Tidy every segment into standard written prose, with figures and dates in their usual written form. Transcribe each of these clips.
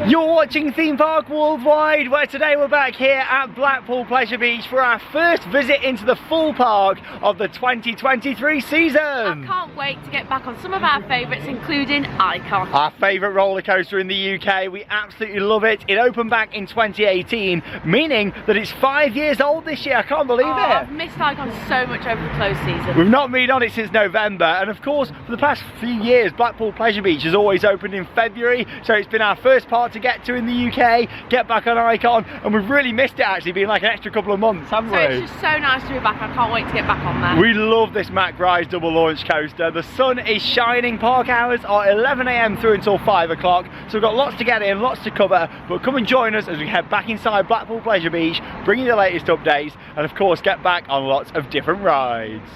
You're watching Theme Park Worldwide, where today we're back here at Blackpool Pleasure Beach for our first visit into the full park of the 2023 season. I can't wait to get back on some of our favourites, including Icon. Our favourite roller coaster in the UK. We absolutely love it. It opened back in 2018, meaning that it's 5 years old this year. I can't believe it. I've missed Icon so much over the close season. We've not been on it since November, and of course, for the past few years, Blackpool Pleasure Beach has always opened in February, so it's been our first park to get to in the UK, get back on Icon, and we've really missed it actually, being like an extra couple of months, haven't we? It's just so nice to be back. I can't wait to get back on there. We love this Mac Rise double launch coaster. The sun is shining. Park hours are 11 AM through until 5 o'clock, so we've got lots to get in, lots to cover, but come and join us as we head back inside Blackpool Pleasure Beach, bring you the latest updates, and of course get back on lots of different rides.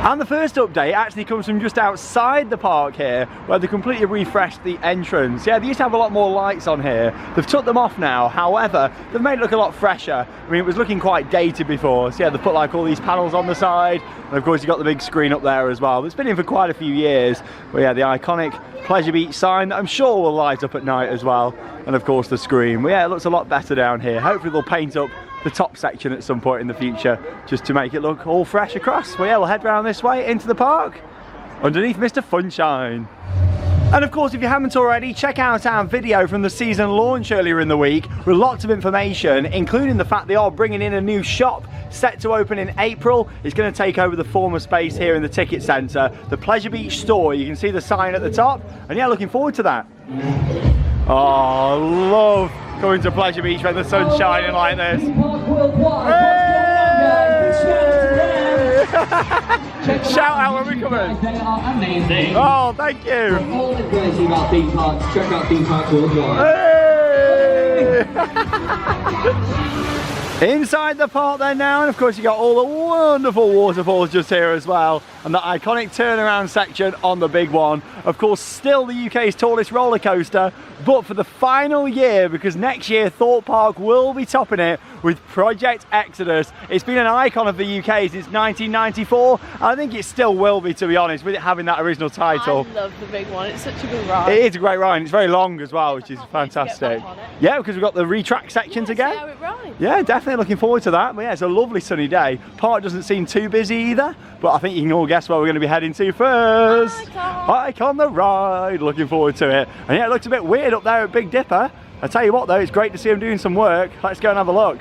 And the first update actually comes from just outside the park here, where they completely refreshed the entrance. Yeah, they used to have a lot more lights on here. They've took them off now, however, they've made it look a lot fresher. I mean, it was looking quite dated before, so yeah, they've put like all these panels on the side, and of course you've got the big screen up there as well. It's been in for quite a few years, but yeah, the iconic Pleasure Beach sign that I'm sure will light up at night as well, and of course the screen. Well, yeah, it looks a lot better down here. Hopefully they'll paint up the top section at some point in the future just to make it look all fresh across. Well, yeah, we'll head round this way into the park underneath Mr. Funshine. And of course, if you haven't already, check out our video from the season launch earlier in the week with lots of information, including the fact they are bringing in a new shop set to open in April. It's going to take over the former space here in the ticket centre, the Pleasure Beach store. You can see the sign at the top, and yeah, looking forward to that. Oh, love going to Pleasure Beach when the sun's shining like this. Shout out when we come in. They are amazing. Oh, thank you. For all information about theme parks, check out Theme Park Worldwide. Hey! Inside the park then now, and of course you got all the wonderful waterfalls just here as well, and the iconic turnaround section on the big one. Of course, still the UK's tallest roller coaster, but for the final year, because next year Thorpe Park will be topping it with Project Exodus. It's been an icon of the UK since 1994, and I think it still will be, to be honest, with it having that original title. I love the big one. It's such a good ride. It is a great ride. It's very long as well, which is fantastic. Yeah, because we've got the retrack sections again. See how it rides. Yeah, definitely looking forward to that. But yeah, it's a lovely sunny day. Park doesn't seem too busy either, but I think you can all guess where we're going to be heading to first. Icon the ride. Looking forward to it. And yeah, it looks a bit weird up there at Big Dipper. I tell you what though, it's great to see them doing some work. Let's go and have a look.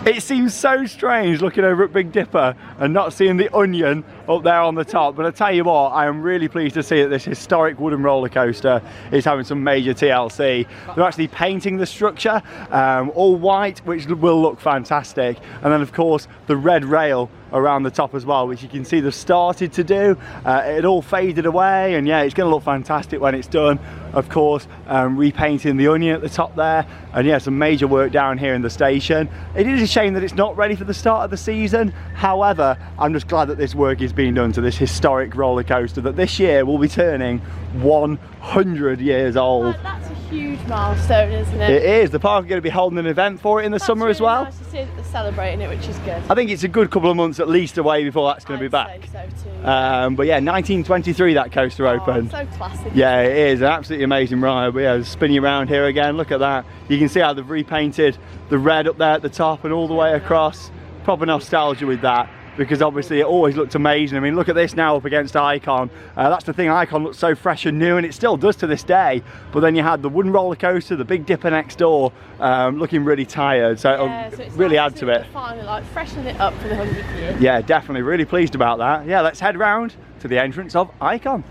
It seems so strange looking over at Big Dipper and not seeing the onion up there on the top, but I tell you what, I am really pleased to see that this historic wooden roller coaster is having some major TLC. They're actually painting the structure all white, which will look fantastic, and then of course the red rail around the top as well, which you can see they've started to do. It all faded away, and yeah, it's going to look fantastic when it's done. Of course, repainting the onion at the top there, and yeah, some major work down here in the station. It is a shame that it's not ready for the start of the season. However, I'm just glad that this work is being done to this historic roller coaster that this year will be turning 100 years old. That's a huge milestone, isn't it? It is. The park are going to be holding an event for it in the summer as well. Nice to see that they're celebrating it, which is good. I think it's a good couple of months at least away before that's going to be back. So too. But yeah, 1923 that coaster opened. So classic. Yeah, it is an absolutely amazing ride. But yeah, spinning around here again. Look at that. You can see how they've repainted the red up there at the top and all the way across. Proper nostalgia with that, because obviously it always looked amazing. I mean, look at this now up against Icon. That's the thing, Icon looks so fresh and new, and it still does to this day. But then you had the wooden roller coaster, the Big Dipper next door, looking really tired. So it'll really add to it. Finally, like freshening it up for the 100th year. Yeah, definitely. Really pleased about that. Yeah, let's head round to the entrance of Icon.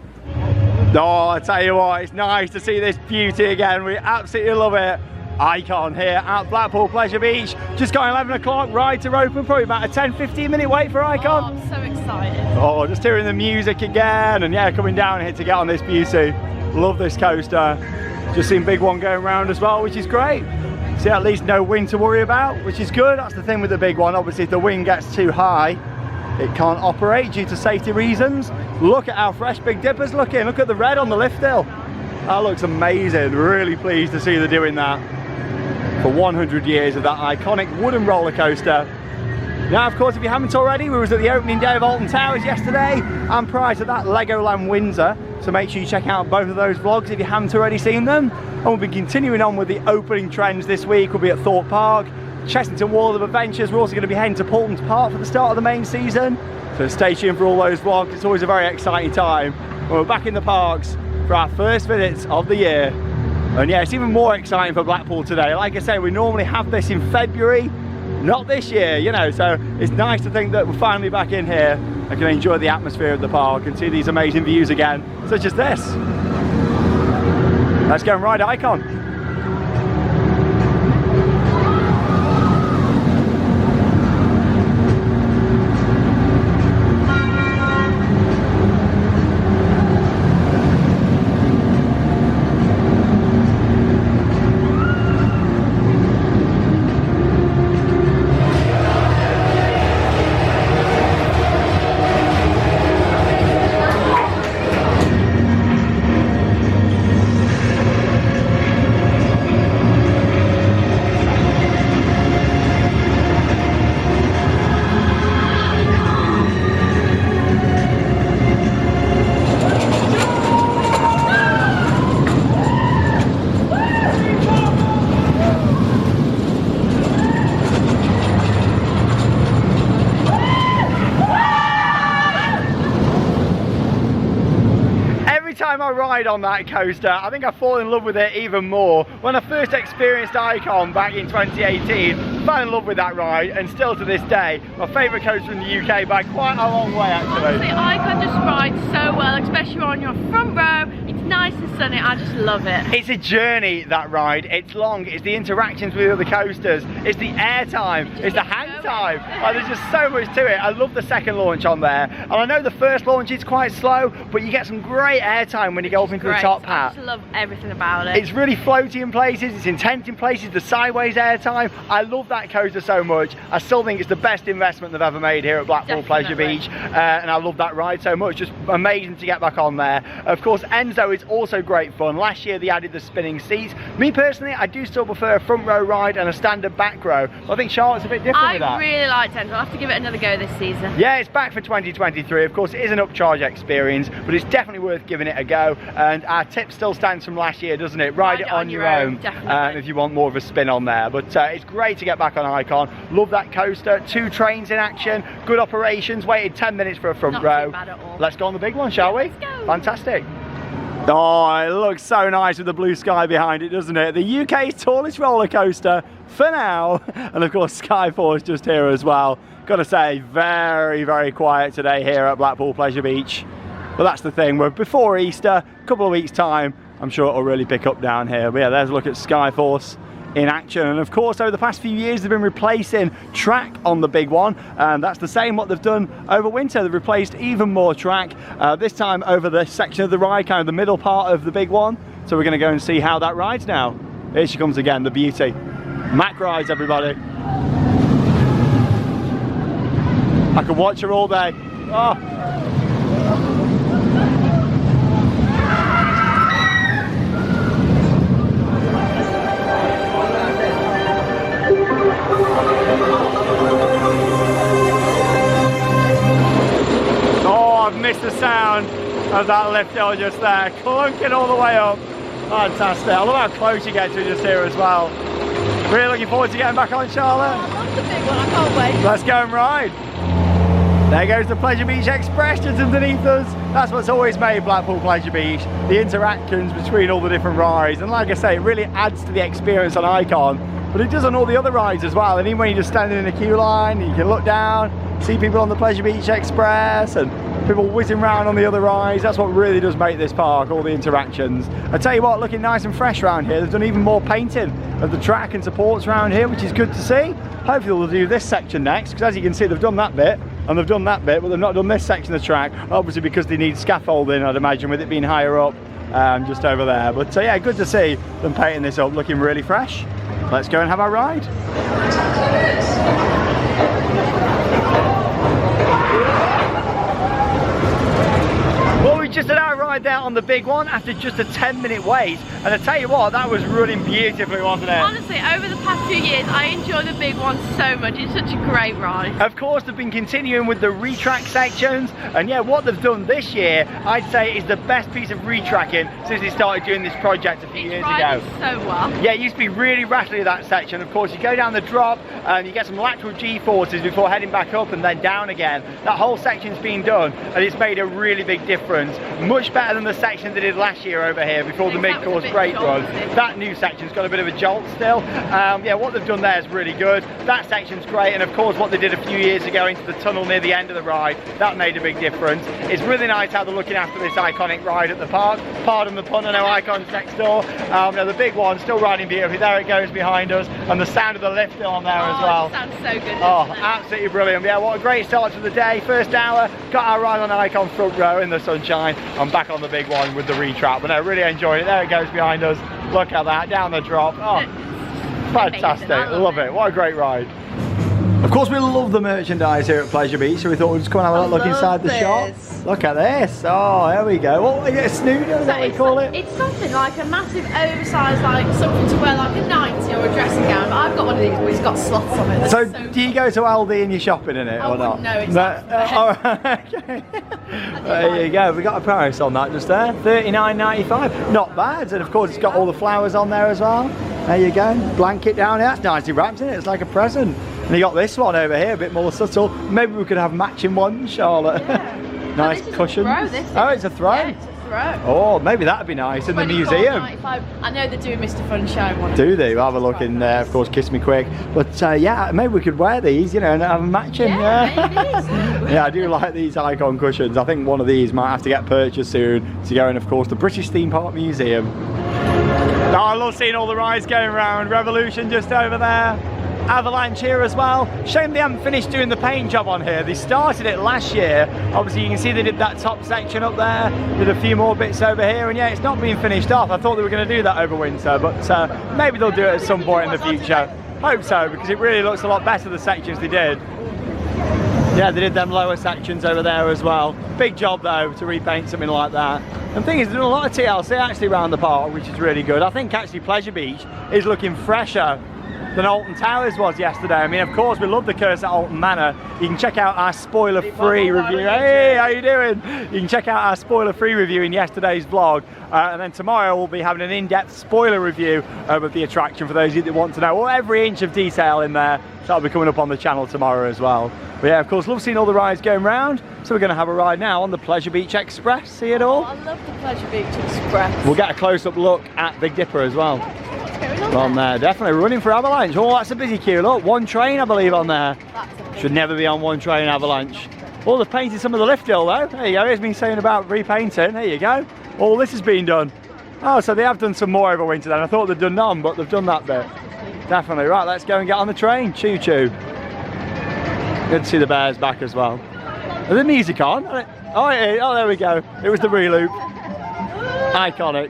Oh, I tell you what, it's nice to see this beauty again. We absolutely love it. Icon here at Blackpool Pleasure Beach. Just got 11 o'clock, rides are open, probably about a 10-15 minute wait for Icon. Oh, I'm so excited. Oh, just hearing the music again, and yeah, coming down here to get on this beauty. Love this coaster. Just seen big one going around as well, which is great. See, at least no wind to worry about, which is good. That's the thing with the big one. Obviously, if the wind gets too high, it can't operate due to safety reasons. Look at how fresh Big Dipper's looking. Look at the red on the lift hill. That looks amazing. Really pleased to see they're doing that for 100 years of that iconic wooden roller coaster. Now, of course, if you haven't already, we was at the opening day of Alton Towers yesterday, and prior to that, Legoland Windsor. So make sure you check out both of those vlogs if you haven't already seen them. And we'll be continuing on with the opening trends this week. We'll be at Thorpe Park, Chessington World of Adventures. We're also going to be heading to Paulton's Park for the start of the main season. So stay tuned for all those vlogs. It's always a very exciting time when we're back in the parks for our first visits of the year. And yeah, it's even more exciting for Blackpool today. Like I say, we normally have this in February, not this year, you know, so it's nice to think that we're finally back in here and can enjoy the atmosphere of the park and see these amazing views again, such as this. Let's go and ride Icon. Time I ride on that coaster, I think I fall in love with it even more. When I first experienced Icon back in 2018, fell in love with that ride, and still to this day, my favourite coaster in the UK by quite a long way actually. Honestly, Icon just rides so well, especially on your front row. It's nice and sunny, I just love it. It's a journey, that ride. It's long, it's the interactions with other coasters, it's the air time, it's the hang time. Like, there's just so much to it. I love the second launch on there, and I know the first launch is quite slow, but you get some great air time when you go up into the top hat. I just love everything about it. It's really floaty in places, it's intense in places, the sideways air time. I love that coaster so much. I still think it's the best investment they've ever made here at Blackpool Pleasure Beach, and I love that ride so much. Just amazing to get back on there. Of course, Enzo is also great fun. Last year they added the spinning seats. Me personally, I do still prefer a front row ride and a standard back row. I think Charlotte's a bit different with that. I really liked Enzo. I'll have to give it another go this season. Yeah, it's back for 2023. Of course, it is an upcharge experience, but it's definitely worth giving it a go. And our tip still stands from last year, doesn't it? Ride it on your own if you want more of a spin on there. But it's great to get back on Icon. Love that coaster. 2 trains in action, good operations. Waited 10 minutes for a front row. Not too bad at all. Let's go on the big one, shall we? Let's go. Fantastic. Oh, it looks so nice with the blue sky behind it, doesn't it? The UK's tallest roller coaster for now. And of course, Skyforce just here as well. Gotta say, very, very quiet today here at Blackpool Pleasure Beach. But that's the thing, we're before Easter, a couple of weeks time, I'm sure it'll really pick up down here. But yeah, there's a look at Skyforce in action. And of course, over the past few years, they've been replacing track on the big one, and that's the same what they've done over winter. They've replaced even more track, this time over the section of the ride, kind of the middle part of the big one. So we're going to go and see how that rides now. Here she comes again, the beauty. Mac rides, everybody. I could watch her all day. Oh. I've missed the sound of that lift hill just there, clunking all the way up. Fantastic. I love how close you get to just here as well. Really looking forward to getting back on, Charlotte. I love the big one, I can't wait. Let's go and ride. There goes the Pleasure Beach Express just underneath us. That's what's always made Blackpool Pleasure Beach, the interactions between all the different rides. And like I say, it really adds to the experience on Icon, but it does on all the other rides as well. And even when you're just standing in a queue line, you can look down, see people on the Pleasure Beach Express and people whizzing around on the other rides. That's what really does make this park, all the interactions. I tell you what, looking nice and fresh around here. They've done even more painting of the track and supports around here, which is good to see. Hopefully they'll do this section next, because as you can see, they've done that bit and they've done that bit, but they've not done this section of the track, obviously because they need scaffolding, I'd imagine, with it being higher up, just over there. But yeah, good to see them painting this up, looking really fresh. Let's go and have our ride. Well, we just had our ride there on the big one after just a 10-minute wait. And I tell you what, that was running beautifully, wasn't it? Honestly, over the past few years, I enjoy the big one so much. It's such a great ride. Of course, they've been continuing with the retrack sections, and yeah, what they've done this year, I'd say is the best piece of retracking since they started doing this project a few years ago. So well. Yeah, it used to be really rattly, that section. Of course, you go down the drop and you get some lateral G-forces before heading back up and then down again. That whole section's been done and it's made a really big difference. Much better than the section they did last year over here before the mid-course brake run. That new section's got a bit of a jolt still. Yeah, what they've done there is really good. That section's great, and of course what they did a few years ago into the tunnel near the end of the ride, that made a big difference. It's really nice how they're looking after this iconic ride at the park. Pardon the pun, I know Icon's next door. Now the big one still riding beautifully. There it goes behind us, and the sound of the lift still on there as well. It sounds so good. Oh, absolutely brilliant. Yeah, what a great start to the day. First hour, got our ride on Icon front row in the sunshine. I'm back on the big one with the retrap, but I really enjoyed it. There it goes behind us. Look at that, down the drop. Oh, fantastic. Love it. What a great ride. Of course, we love the merchandise here at Pleasure Beach, so we thought we'd just come and have a look inside the shop. Look at this. Oh, there we go. What, is it a snoozer? Is that what we call it? It's something like a massive oversized, like something to wear like a nightie or a dressing gown. But I've got one of these where it's got slots on it. So do you go to Aldi and you're shopping in it or not? No, exactly. Okay. There you go. We got a price on that just there. $39.95. Not bad. And of course, it's got all the flowers on there as well. There you go. Blanket down here. That's nicely wrapped in it. It's like a present. And you got this one over here, a bit more subtle. Maybe we could have matching ones, Charlotte. Yeah. Nice cushions. Oh, it's a throw. Yeah, it's a throw. Oh, maybe that'd be nice in the museum. I know they're doing Mr. Funshine one. Do they? We'll have a look in there. Of course, Kiss Me Quick. But yeah, maybe we could wear these, you know, and have a matching. Yeah. Yeah, I do like these Icon cushions. I think one of these might have to get purchased soon to go in, of course, the British Theme Park Museum. Oh, I love seeing all the rides going around. Revolution just over there. Avalanche here as well. Shame they haven't finished doing the paint job on here. They started it last year. Obviously you can see they did that top section up there, did a few more bits over here, and yeah, it's not being finished off. I thought they were going to do that over winter, but maybe they'll do it at some point in the future. Hope so, because it really looks a lot better, the sections they did. Yeah, they did them lower sections over there as well. Big job though to repaint something like that. And the thing is, they're doing a lot of TLC actually around the park, which is really good. I think actually Pleasure Beach is looking fresher than Alton Towers was yesterday. I mean, of course, we love the curse at Alton Manor. You can check out our spoiler-free review. Hey, how you doing? You can check out our spoiler-free review in yesterday's vlog. And then tomorrow we'll be having an in-depth spoiler review of the attraction for those of you that want to know every inch of detail in there. So that'll be coming up on the channel tomorrow as well. But yeah, of course, love seeing all the rides going round. So we're going to have a ride now on the Pleasure Beach Express. See it all? Oh, I love the Pleasure Beach Express. We'll get a close-up look at Big Dipper as well. On there, definitely running for Avalanche. Oh, that's a busy queue. Look, one train, I believe, on there. Should never be on one train, Avalanche. Oh, they've painted some of the lift hill though. There you go. Here's me saying about repainting. There you go. All this has been done. Oh, so they have done some more over winter then. I thought they'd done none, but they've done that bit. Definitely. Right, let's go and get on the train. Choo choo. Good to see the bears back as well. Is the music on? Oh, there we go. It was the reloop. Iconic.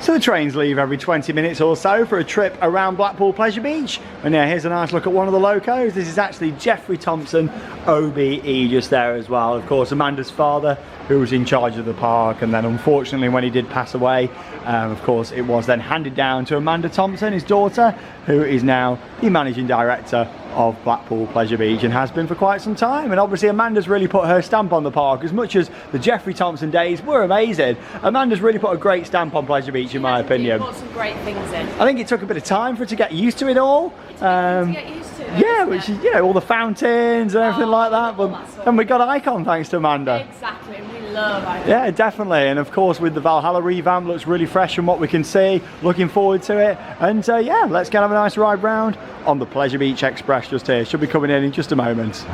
So the trains leave every 20 minutes or so for a trip around Blackpool Pleasure Beach. And yeah, here's a nice look at one of the locos. This is actually Jeffrey Thompson, OBE, just there as well. Of course, Amanda's father, who was in charge of the park, and then unfortunately when he did pass away, of course it was then handed down to Amanda Thompson, his daughter, who is now the managing director of Blackpool Pleasure Beach and has been for quite some time. And obviously Amanda's really put her stamp on the park. As much as the Jeffrey Thompson days were amazing, Amanda's really put a great stamp on Pleasure Beach in my opinion. Put some great things in. I think it took a bit of time for her to get used to it all. To get used to it, yeah, which is, you know, all the fountains and everything like that. But and we got Icon thanks to Amanda. Exactly, and we love Icon. Yeah, definitely. And of course with the Valhalla revamp, looks really fresh from what we can see. Looking forward to it. And yeah, let's go and have a nice ride round on the Pleasure Beach Express just here. Should be coming in just a moment.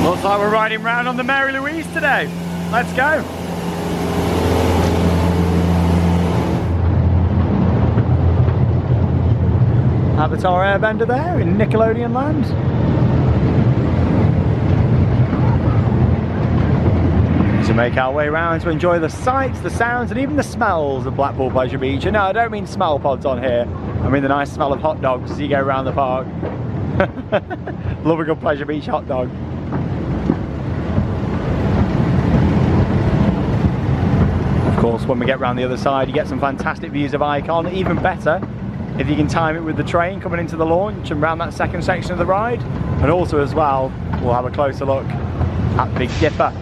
Looks like we're riding round on the Mary Louise today. Let's go. Avatar Airbender there in Nickelodeon land. To make our way around to enjoy the sights, the sounds and even the smells of Blackpool Pleasure Beach. And no, I don't mean smell pods on here. I mean the nice smell of hot dogs as you go around the park. Love a good Pleasure Beach hot dog. Of course, when we get round the other side, you get some fantastic views of Icon. Even better if you can time it with the train coming into the launch and round that second section of the ride. And also as well, we'll have a closer look at Big Dipper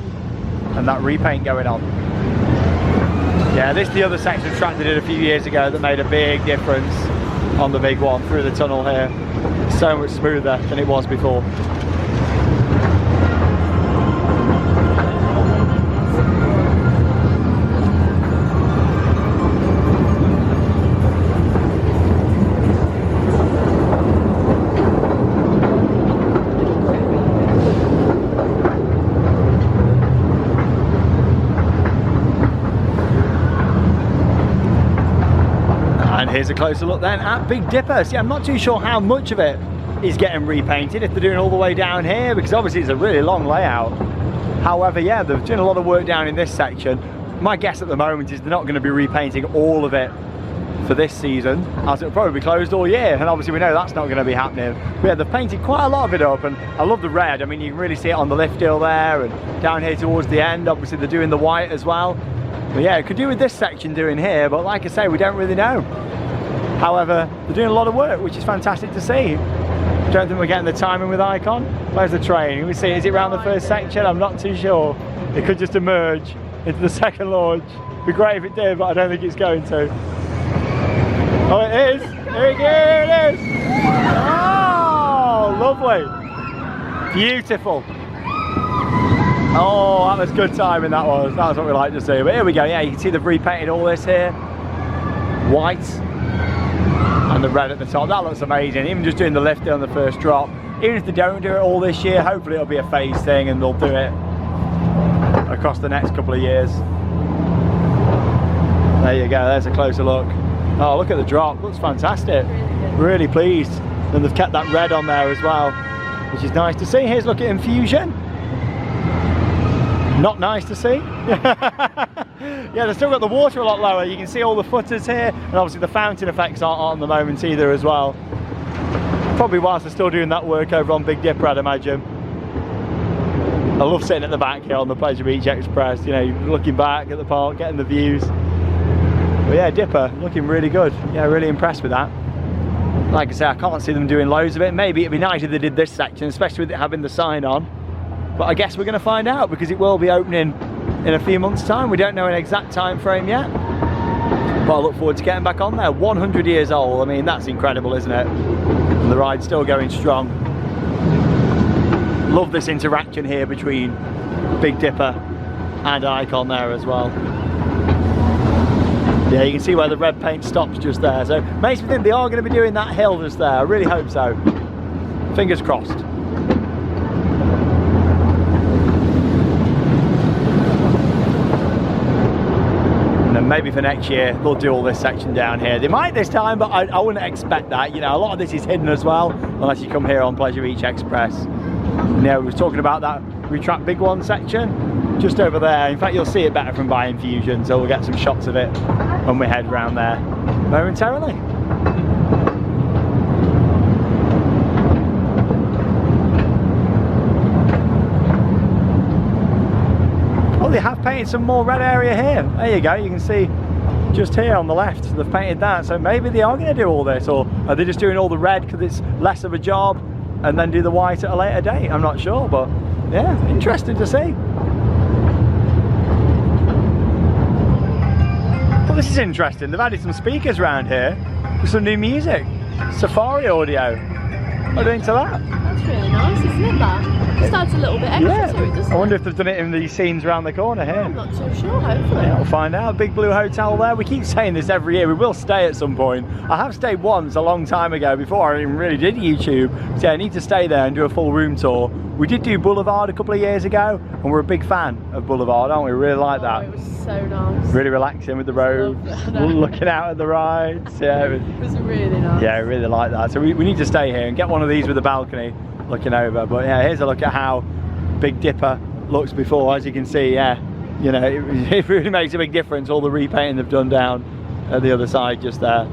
and that repaint going on. Yeah, this is the other section of track they did a few years ago that made a big difference on the big one through the tunnel here. It's so much smoother than it was before. Here's a closer look then at Big Dipper. See, I'm not too sure how much of it is getting repainted, if they're doing all the way down here, because obviously it's a really long layout. However, yeah, they're doing a lot of work down in this section. My guess at the moment is they're not going to be repainting all of it for this season, as it'll probably be closed all year, and obviously we know that's not going to be happening. But yeah, they've painted quite a lot of it up, and I love the red. I mean, you can really see it on the lift hill there, and down here towards the end, obviously they're doing the white as well. But yeah, it could do with this section doing here, but like I say, we don't really know. However, they're doing a lot of work, which is fantastic to see. Don't think we're getting the timing with Icon. Where's the train? Can we see, is it around the first section? I'm not too sure. It could just emerge into the second launch. It'd be great if it did, but I don't think it's going to. Oh, it is. Here it is. Oh, lovely. Beautiful. Oh, that was good timing, that was. That's what we like to see. But here we go. Yeah, you can see they've repainted all this here. White. And the red at the top. That looks amazing. Even just doing the lift on the first drop. Even if they don't do it all this year, hopefully it'll be a phase thing and they'll do it across the next couple of years. There you go, there's a closer look. Oh, look at the drop, looks fantastic. Really pleased. And they've kept that red on there as well, which is nice to see. Here's a look at Infusion. Not nice to see. Yeah, they've still got the water a lot lower. You can see all the footers here, and obviously the fountain effects aren't on the moment either as well. Probably whilst they're still doing that work over on Big Dipper, I'd imagine. I love sitting at the back here on the Pleasure Beach Express, you know, looking back at the park, getting the views. But yeah, Dipper, looking really good. Yeah, really impressed with that. Like I say, I can't see them doing loads of it. Maybe it'd be nice if they did this section, especially with it having the sign on. But I guess we're going to find out, because it will be opening in a few months' time. We don't know an exact time frame yet, but I look forward to getting back on there. 100 years old, I mean, that's incredible, isn't it? And the ride's still going strong. Love this interaction here between Big Dipper and Icon there as well. Yeah, you can see where the red paint stops just there, so makes me think they are going to be doing that hill just there. I really hope so. Fingers crossed. Maybe for next year they'll do all this section down here. They might this time, but I wouldn't expect that. You know, a lot of this is hidden as well, unless you come here on Pleasure Beach Express. You know, we were talking about that retract big one section just over there. In fact, you'll see it better from by Infusion, so we'll get some shots of it when we head round there momentarily. They have painted some more red area here. There you go, you can see just here on the left they've painted that, so maybe they are going to do all this, or are they just doing all the red because it's less of a job and then do the white at a later date? I'm not sure, but yeah, interesting to see. Well, this is interesting. They've added some speakers around here with some new music. Safari audio. What are they into that? That's really nice, isn't it, that? Just adds a little bit extra to it, doesn't it? I wonder if they've done it in these scenes around the corner here. I'm not too sure, hopefully. Yeah, we'll find out. Big Blue Hotel there. We keep saying this every year. We will stay at some point. I have stayed once a long time ago before I even really did YouTube. So yeah, I need to stay there and do a full room tour. We did do Boulevard a couple of years ago, and we're a big fan of Boulevard, aren't we? We really like that. It was so nice. Really relaxing with the road, looking out at the rides. Yeah, it was really nice. Yeah, I really like that. So we need to stay here and get one of these with a balcony looking over. But yeah, here's a look at how Big Dipper looks before. As you can see, yeah, you know, it really makes a big difference, all the repainting they've done down at the other side just there.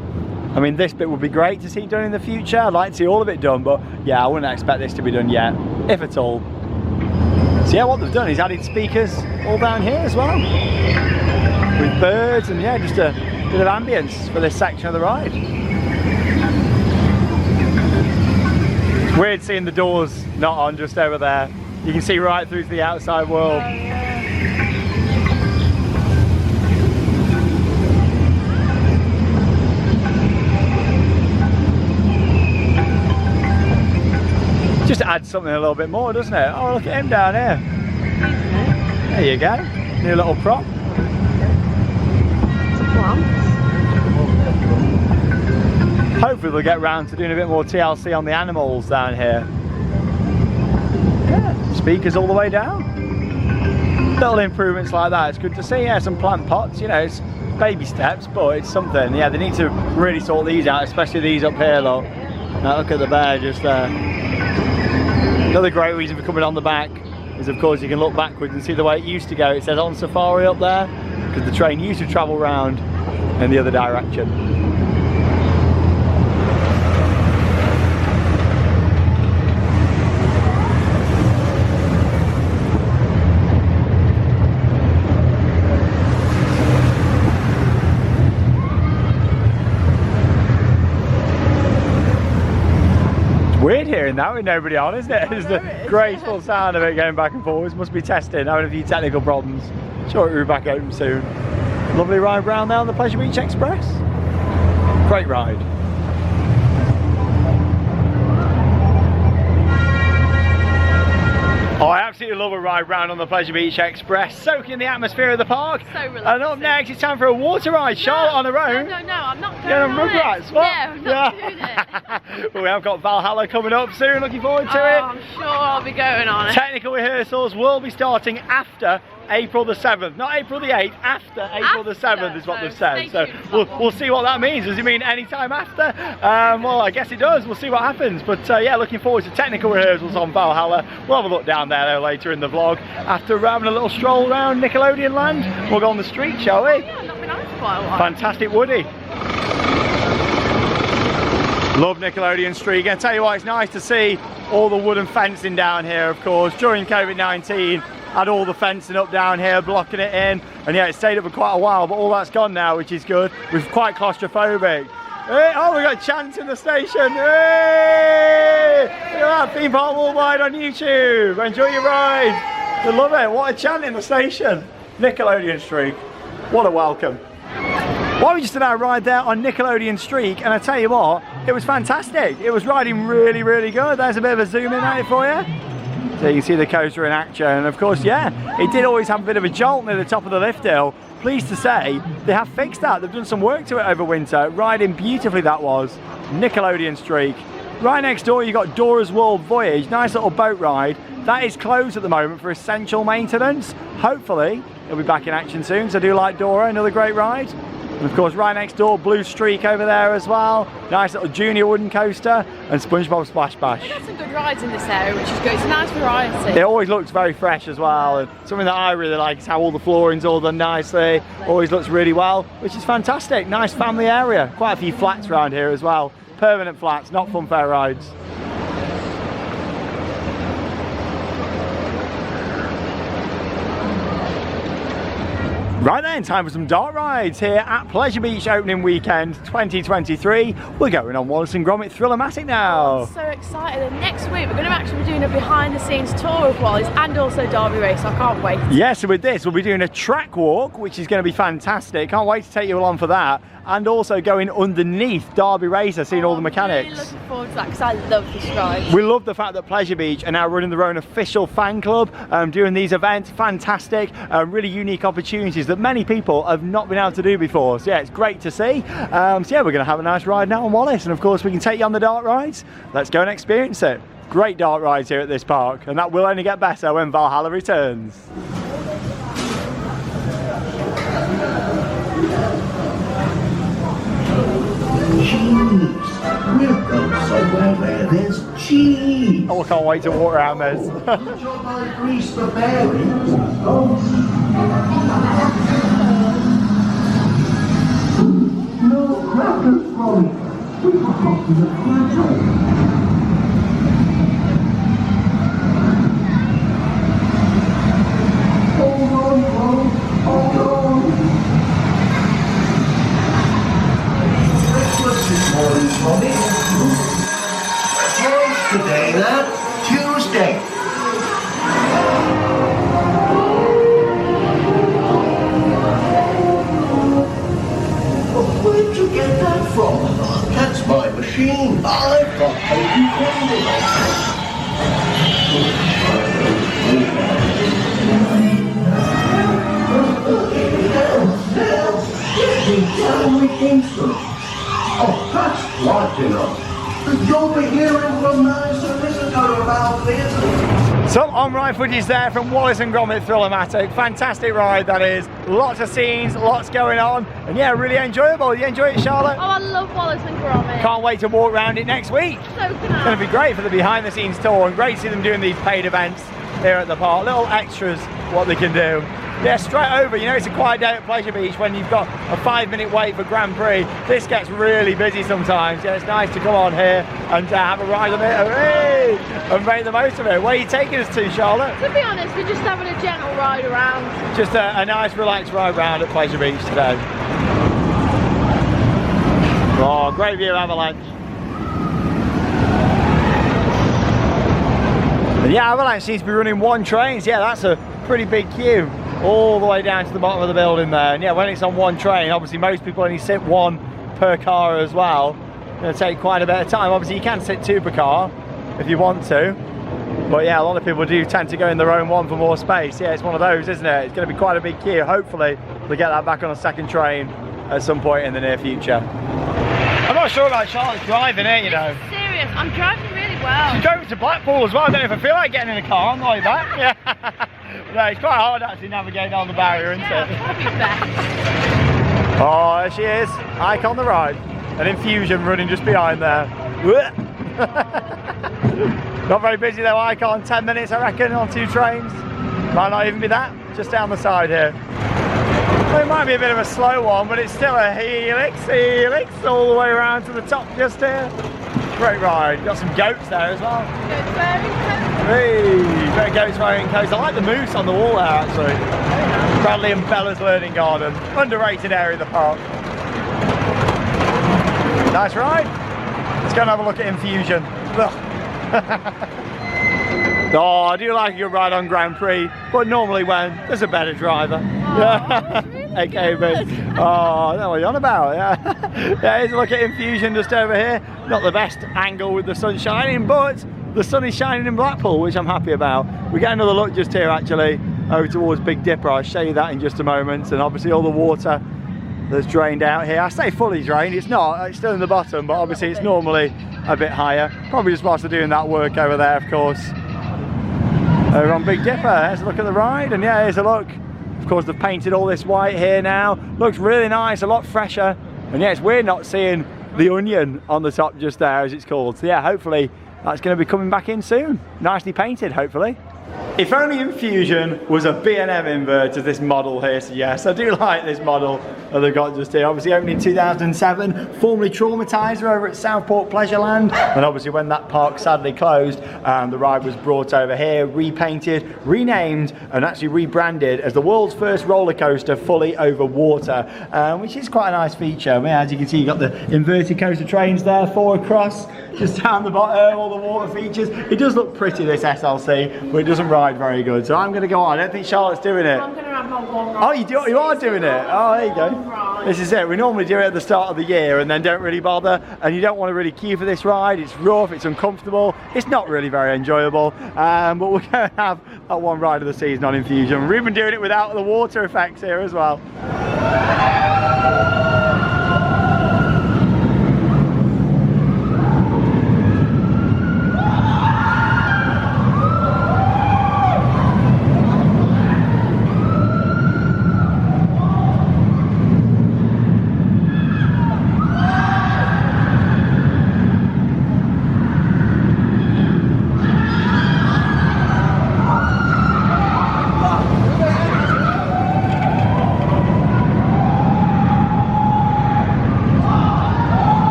I mean, this bit would be great to see done in the future. I'd like to see all of it done, but yeah, I wouldn't expect this to be done yet, if at all. So yeah, what they've done is added speakers all down here as well, with birds and yeah, just a bit of ambience for this section of the ride. It's weird seeing the doors not on just over there. You can see right through to the outside world. Just adds something a little bit more, doesn't it? Oh, look at him down here. There you go. New little prop. Hopefully we'll get round to doing a bit more TLC on the animals down here. Yeah, speakers all the way down. Little improvements like that, it's good to see. Yeah, some plant pots, you know, it's baby steps, but it's something. Yeah, they need to really sort these out, especially these up here, look. Now look at the bear just there. Another great reason for coming on the back is, of course, you can look backwards and see the way it used to go. It says on safari up there, because the train used to travel round in the other direction. Weird hearing that with nobody on, isn't it? It's the graceful sound of it going back and forwards. Must be testing, having a few technical problems. Sure, it'll be back open soon. Lovely ride round there on the Pleasure Beach Express. Great ride. Oh, I absolutely love a ride round on the Pleasure Beach Express, soaking in the atmosphere of the park. So relaxing. And up next, it's time for a water ride. Charlotte on her own. No, I'm not going Yeah, on Rugrats. it. What? No, I'm not doing it. Well, we have got Valhalla coming up soon. Looking forward to it. I'm sure I'll be going on it. Technical rehearsals will be starting after April the 7th, not April the 8th, after April the 7th is what they've said. So we'll see what that means. Does it mean any time after? Well, I guess it does. We'll see what happens. But yeah, looking forward to technical rehearsals on Valhalla. We'll have a look down there though later in the vlog. After having a little stroll around Nickelodeon Land, we'll go on the street, shall we? Yeah, I've not been on it for quite a while. Fantastic Woody. Love Nickelodeon Street. Gonna tell you what, it's nice to see all the wooden fencing down here, of course. During COVID-19, had all the fencing up down here, blocking it in. And yeah, it stayed up for quite a while, but all that's gone now, which is good. We're quite claustrophobic. Hey, oh, we got chants in the station. Hey! Look at that, Theme Park Worldwide on YouTube. Enjoy your ride. I love it. What a chant in the station. Nickelodeon Street. What a welcome. Well, we just did our ride there on Nickelodeon Streak, and I tell you what, it was fantastic. It was riding really, really good. There's a bit of a zoom in at it for you. So you can see the coaster in action, and of course, yeah, it did always have a bit of a jolt near the top of the lift hill. Pleased to say, they have fixed that. They've done some work to it over winter. Riding beautifully that was. Nickelodeon Streak. Right next door, you got Dora's World Voyage. Nice little boat ride. That is closed at the moment for essential maintenance. Hopefully, it'll be back in action soon. So I do like Dora, another great ride. And of course, right next door, Blue Streak over there as well. Nice little junior wooden coaster and SpongeBob Splash Bash. We've got some good rides in this area, which is good. It's a nice variety. It always looks very fresh as well. And something that I really like is how all the flooring's all done nicely. Always looks really well, which is fantastic. Nice family area. Quite a few flats around here as well. Permanent flats, not funfair rides. Right then, time for some dark rides here at Pleasure Beach opening weekend 2023. We're going on Wallace and Gromit Thrill-O-Matic now. I'm so excited, and next week we're going to actually be doing a behind the scenes tour of Wallace and also Derby Race, so I can't wait. Yeah, so with this we'll be doing a track walk, which is going to be fantastic. Can't wait to take you along for that. And also going underneath Derby Racer, seeing all the mechanics. I'm really looking forward to that because I love this ride. We love the fact that Pleasure Beach are now running their own official fan club, doing these events. Fantastic, really unique opportunities that many people have not been able to do before. So yeah, it's great to see. So yeah, we're going to have a nice ride now on Wallace, and of course we can take you on the dark rides. Let's go and experience it. Great dark rides here at this park, and that will only get better when Valhalla returns. Cheese! We're going somewhere where there's cheese! Oh, I can't wait to walk around this. Would you like grease the bearings? Oh. No records, Molly. We forgot the plateau. Hold on, Molly. Hold on. What's this morning, Molly? What's today, lad? Tuesday. Where'd you get that from? That's my machine. I've got baby candy. Get me down with Kingston. Oh, that's right, you know. You'll be hearing from my solicitor about this. Some on-ride footage there from Wallace and Gromit Thrill-O-Matic. Fantastic ride that is. Lots of scenes, lots going on, and yeah, really enjoyable. You enjoy it, Charlotte? Oh, I love Wallace and Gromit. Can't wait to walk around it next week. So can It's going to be great for the behind-the-scenes tour, and great to see them doing these paid events here at the park. Little extras, what they can do. Yeah, straight over. You know, it's a quiet day at Pleasure Beach when you've got a 5-minute wait for Grand Prix. This gets really busy sometimes. Yeah, it's nice to come on here and have a ride on it. Hooray! And make the most of it. Where are you taking us to, Charlotte? To be honest, we're just having a gentle ride around. Just a nice, relaxed ride round at Pleasure Beach today. Oh, great view of Avalanche. And yeah, Avalanche seems to be running one train. Yeah, that's a pretty big queue. All the way down to the bottom of the building there. And yeah, when it's on one train, obviously most people only sit one per car as well. It's going to take quite a bit of time. Obviously you can sit two per car if you want to. But yeah, a lot of people do tend to go in their own one for more space. Yeah, it's one of those, isn't it? It's going to be quite a big queue. Hopefully they'll get that back on a second train at some point in the near future. I'm not sure about Charlotte's driving it, you know. Serious, I'm driving really well. She's going to Blackpool as well. I don't know if I feel like getting in a car on the way back. Yeah. No, it's quite hard actually navigating on the barrier, isn't it? Probably best. Oh, there she is. Ike on the right. An Infusion running just behind there. Not very busy though, Icon. 10 minutes, I reckon, on two trains. Might not even be that. Just down the side here. Well, it might be a bit of a slow one, but it's still a helix all the way around to the top just here. Great ride. Got some goats there as well. Goats wearing coats. Hey, great goats wearing coats. I like the moose on the wall there actually. Bradley and Bella's Learning Garden. Underrated area of the park. Nice ride. Let's go and have a look at Infusion. Oh, I do like a good ride on Grand Prix, but normally when there's a better driver. Yeah. AKA me. Oh, I don't know what you're on about. Yeah. Yeah, here's a look at Infusion just over here. Not the best angle with the sun shining, but the sun is shining in Blackpool, which I'm happy about. We get another look just here actually over towards Big Dipper. I'll show you that in just a moment, and obviously all the water that's drained out here. I say fully drained, it's not, it's still in the bottom, but obviously it's normally a bit higher. Probably just whilst they're doing that work over there, of course. Over on Big Dipper, let's look at the ride, and yeah, here's a look. Of course, they've painted all this white here now. Looks really nice, a lot fresher. And yeah, it's weird not seeing the onion on the top just there, as it's called. So yeah, hopefully that's going to be coming back in soon. Nicely painted, hopefully. If only Infusion was a B&M inverter, this model here, so yes, I do like this model that they've got just here. Obviously opened in 2007, formerly Traumatizer over at Southport Pleasureland, and obviously when that park sadly closed, the ride was brought over here, repainted, renamed, and actually rebranded as the world's first roller coaster fully over water, which is quite a nice feature. I mean, as you can see, you've got the inverted coaster trains there, 4 across, just down the bottom, all the water features. It does look pretty, this SLC, but it doesn't ride very good. So I'm going to go on. I don't think Charlotte's doing it. I'm going to have my one ride. Oh, you are doing it. Oh, there you go. This is it. We normally do it at the start of the year and then don't really bother. And you don't want to really queue for this ride. It's rough, it's uncomfortable. It's not really very enjoyable. But we're going to have that one ride of the season on Infusion. We've been doing it without the water effects here as well.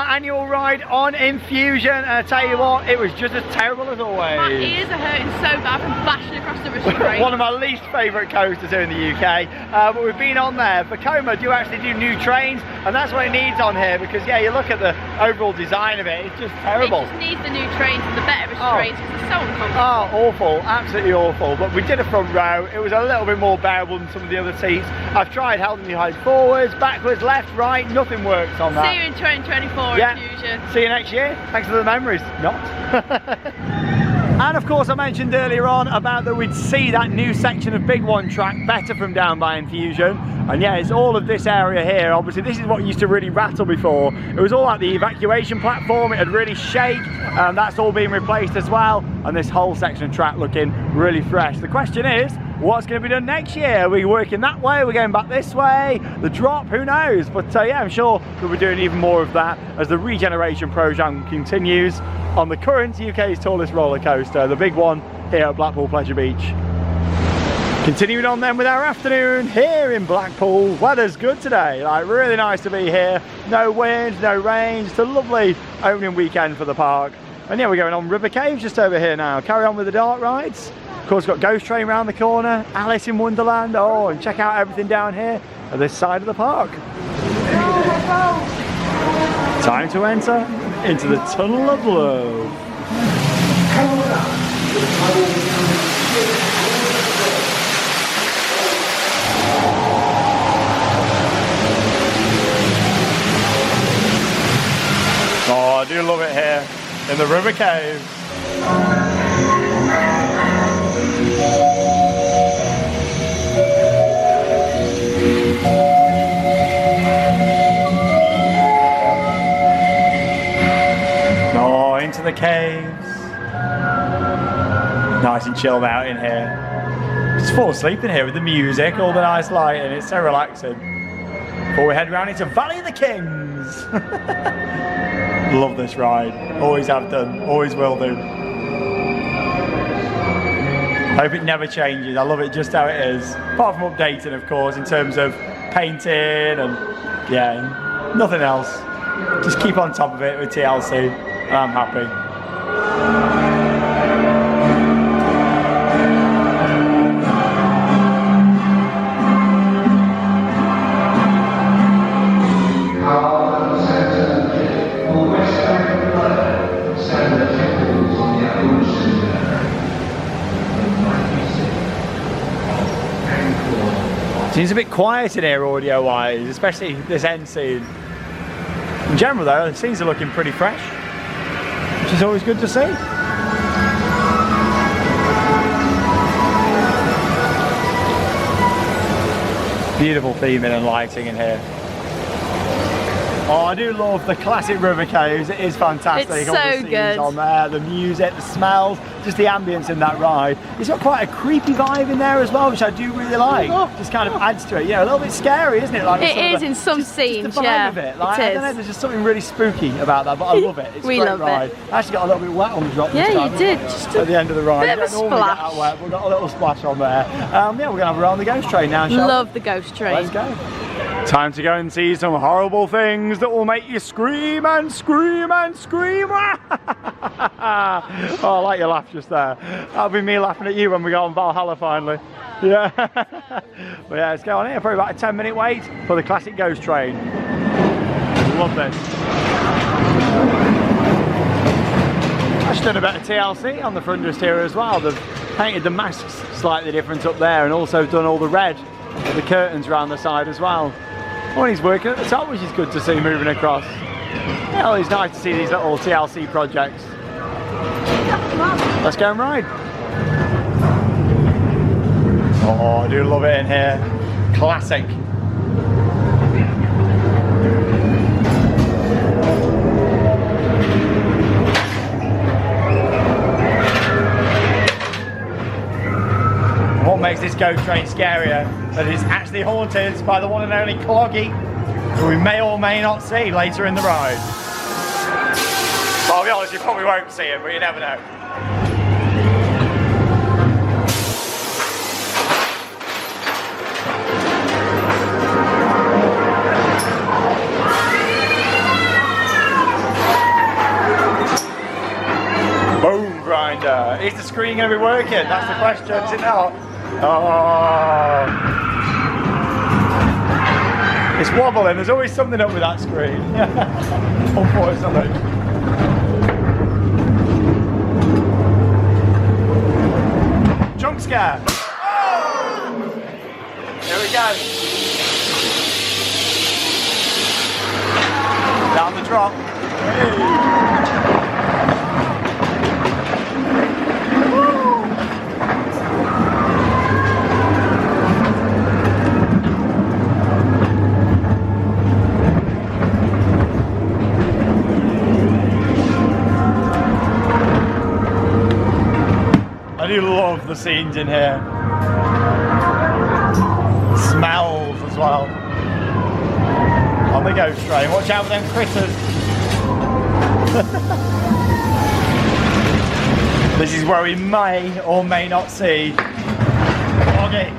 our annual ride on Infusion, and I tell you what, it was just as terrible as always. My ears are hurting so bad from bashing across the restraint. One of my least favourite coasters here in the UK, but we've been on there. Vekoma do actually do new trains, and that's what it needs on here, because yeah, you look at the overall design of it, it's just terrible. It just needs the new trains and the better restraints, because it's so uncomfortable. Oh, awful, absolutely awful. But we did a front row, it was a little bit more bearable than some of the other seats. I've tried holding the height forwards, backwards, left, right, nothing works on that. See you in 2024 yeah. Infusion. See you next year. Thanks for the memories. Not. And of course I mentioned earlier on about that we'd see that new section of Big One track better from down by Infusion. And yeah, it's all of this area here. Obviously this is what used to really rattle before. It was all like the evacuation platform, it had really shake, and that's all being replaced as well. And this whole section of track looking really fresh. The question is, what's going to be done next year? Are we working that way? Are we going back this way? The drop? Who knows? But yeah, I'm sure that we're doing even more of that as the regeneration programme continues on the current UK's tallest roller coaster, the big one here at Blackpool Pleasure Beach. Continuing on then with our afternoon here in Blackpool. Weather's good today, like really nice to be here. No wind, no rain, just a lovely opening weekend for the park. And yeah, we're going on River Caves just over here now. Carry on with the dark rides. Of course, got Ghost Train around the corner, Alice in Wonderland. Oh, and check out everything down here at this side of the park. Time to enter into the Tunnel of Love. Oh, I do love it here in the River Caves. Oh, into the caves. Nice and chilled out in here. Just fall asleep in here with the music, all the nice lighting. It's so relaxing. Before we head round into Valley of the Kings. Love this ride. Always have done. Always will do. Hope it never changes. I love it just how it is. Apart from updating, of course, in terms of painting and yeah, nothing else. Just keep on top of it with TLC and I'm happy. Seems a bit quiet in here audio wise, especially this end scene. In general though, the scenes are looking pretty fresh, which is always good to see. Beautiful theming and lighting in here. Oh, I do love the classic River Caves. It is fantastic. It's all the so scenes good. on there, the music, the smells, just the ambience in that ride. It's got quite a creepy vibe in there as well, which I do really like. Just kind of adds to it. Yeah, a little bit scary, isn't it? Like It is in some scenes, just the vibe yeah. of it. Like, It I don't know, is. there's just something really spooky about that, but I love it. It's We a great love it. ride. I actually got a little bit wet on the drop this Yeah, time. you did. Just At the end of the ride. bit of a We don't normally get splash. that wet, but we've got a little splash on there. Yeah, we're going to have a ride on the Ghost Train now, shall we? Love the Ghost Train. Let's go. Time to go and see some horrible things that will make you scream and scream and scream. Oh, I like your laugh just there. That'll be me laughing at you when we go on Valhalla finally. Yeah. But yeah, let's go on here. Probably about a 10-minute wait for the classic Ghost Train. Love this. I've done a bit of TLC on the front just here as well. They've painted the masks slightly different up there and also done all the red with the curtains around the side as well. Oh, and he's working at the top, which is good to see moving across. Yeah, well, it's nice to see these little TLC projects. Let's go and ride. Oh, I do love it in here. Classic. What makes this Ghost Train scarier that it's actually haunted by the one and only Cloggy, who we may or may not see later in the ride. Well, I'll be honest, you probably won't see him, but you never know. Is the screen going to be working? That's the question, is it not? Oh. It's wobbling. There's always something up with that screen. Unfortunately. Jump scare. Oh! Here we go. Down the drop. Hey. I do love the scenes in here. Smells as well. On the ghost train. Watch out for them critters. This is where we may or may not see Foggy.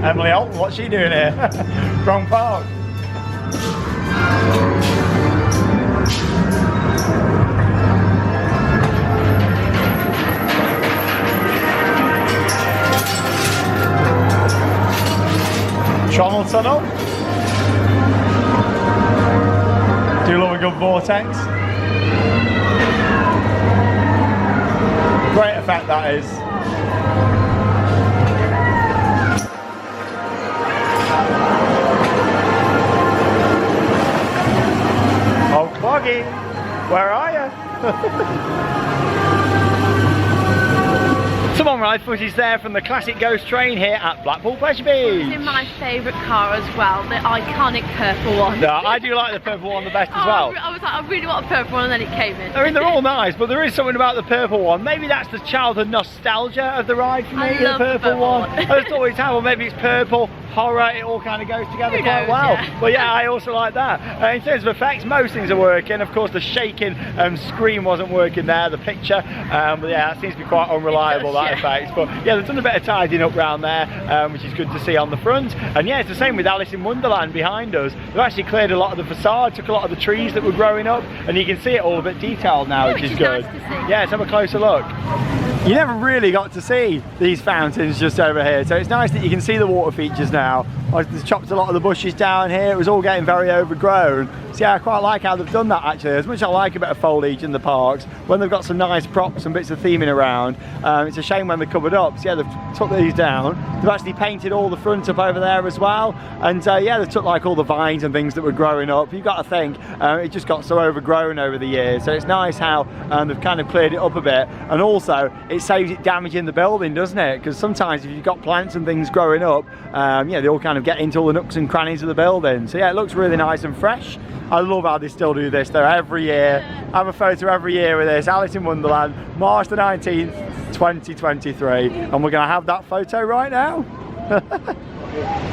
Emily Alton, what's she doing here? Wrong park. Tunnel. Do love a good vortex. Great effect that is. Oh, Cloggy, where are you? Some on-ride footage there from the classic ghost train here at Blackpool Pleasure Beach. It's in my favourite car as well, the iconic purple one. No, I do like the purple one the best as well. I was like, I really want a purple one, and then it came in. I mean, they're all nice, but there is something about the purple one. Maybe that's the childhood nostalgia of the ride for me, love the purple one. one. I just always have, well, maybe it's purple, horror, it all kind of goes together quite well. Yeah. But yeah, I also like that. In terms of effects, most things are working. Of course, the shaking screen wasn't working there, the picture. But yeah, that seems to be quite unreliable, that effect. But yeah, they've done a bit of tidying up around there, which is good to see on the front. And yeah, it's the same with Alice in Wonderland behind us. They've actually cleared a lot of the facade, took a lot of the trees that were growing up, and you can see it all a bit detailed now, which is good. Nice to see. Yeah, let's have a closer look. You never really got to see these fountains just over here, so it's nice that you can see the water features now. They've chopped a lot of the bushes down here, it was all getting very overgrown. So yeah, I quite like how they've done that actually. As much as I like a bit of foliage in the parks, when they've got some nice props and bits of theming around, it's a shame when they're covered up. So yeah, they've took these down. They've actually painted all the front up over there as well. And yeah, they took like all the vines and things that were growing up. You've got to think, it just got so overgrown over the years. So it's nice how they've kind of cleared it up a bit. And also, it saves it damaging the building, doesn't it? Because sometimes if you've got plants and things growing up, yeah, they all kind of get into all the nooks and crannies of the building. So yeah, it looks really nice and fresh. I love how they still do this though every year. I have a photo every year with this. Alice in Wonderland, March the 19th, 2023. And we're going to have that photo right now.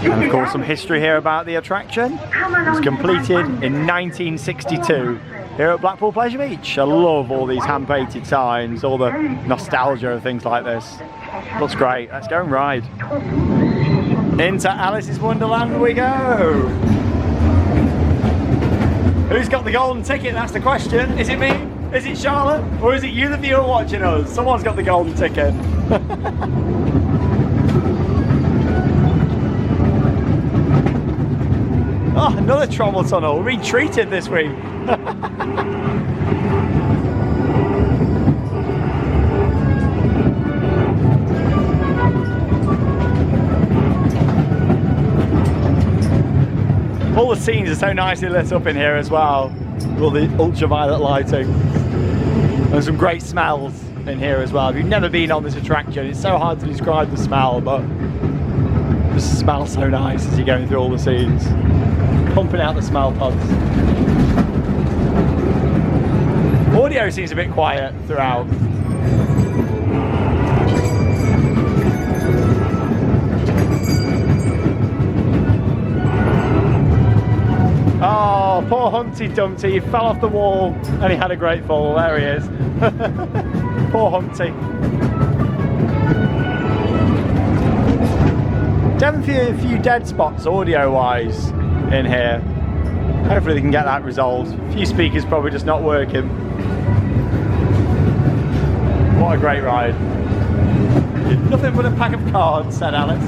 And of course some history here about the attraction. It was completed in 1962 here at Blackpool Pleasure Beach. I love all these hand-painted signs, all the nostalgia of things like this. Looks great. Let's go and ride. Into Alice's Wonderland we go. Who's got the golden ticket? That's the question. Is it me? Is it Charlotte? Or is it you, the viewer, watching us? Someone's got the golden ticket. Oh, another trommel tunnel. We're being treated this week. All the scenes are so nicely lit up in here as well. All the ultraviolet lighting. And some great smells in here as well. If you've never been on this attraction, it's so hard to describe the smell, but it just smells so nice as you're going through all the scenes. Pumping out the smell pods. Audio seems a bit quiet throughout. Oh, poor Humpty Dumpty, he fell off the wall and he had a great fall. There he is. Poor Humpty. Definitely a few dead spots audio-wise in here. Hopefully they can get that resolved. A few speakers probably just not working. What a great ride. Nothing but a pack of cards, said Alice.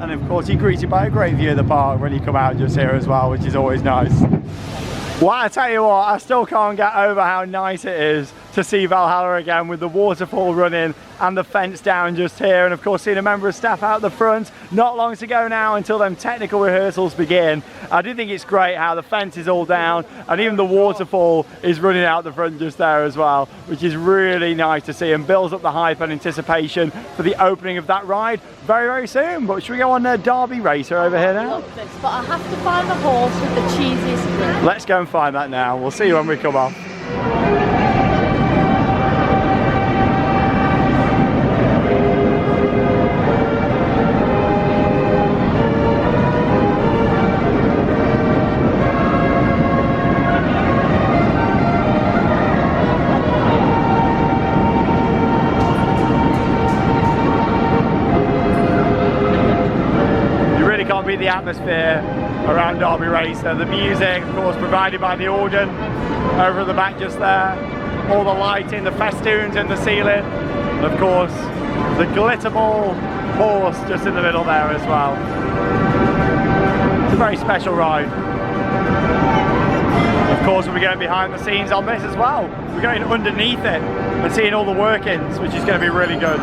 And of course you're greeted by a great view of the park when you come out just here as well, which is always nice. Well, I tell you what, I still can't get over how nice it is to see Valhalla again with the waterfall running and the fence down just here, and of course seeing a member of staff out the front. Not long to go now until them technical rehearsals begin. I do think it's great how the fence is all down and even the waterfall is running out the front just there as well, which is really nice to see and builds up the hype and anticipation for the opening of that ride very, very soon. But should we go on Derby Racer over here now? I love this, but I have to find the horse with the cheesiest grin. Let's go and find that now. We'll see you when we come off. The atmosphere around Derby Racer, the music of course provided by the organ over at the back just there, all the lighting, the festoons in the ceiling, and of course the glitter ball horse just in the middle there as well. It's a very special ride. Of course we'll be going behind the scenes on this as well. We're going underneath it and seeing all the workings, which is going to be really good.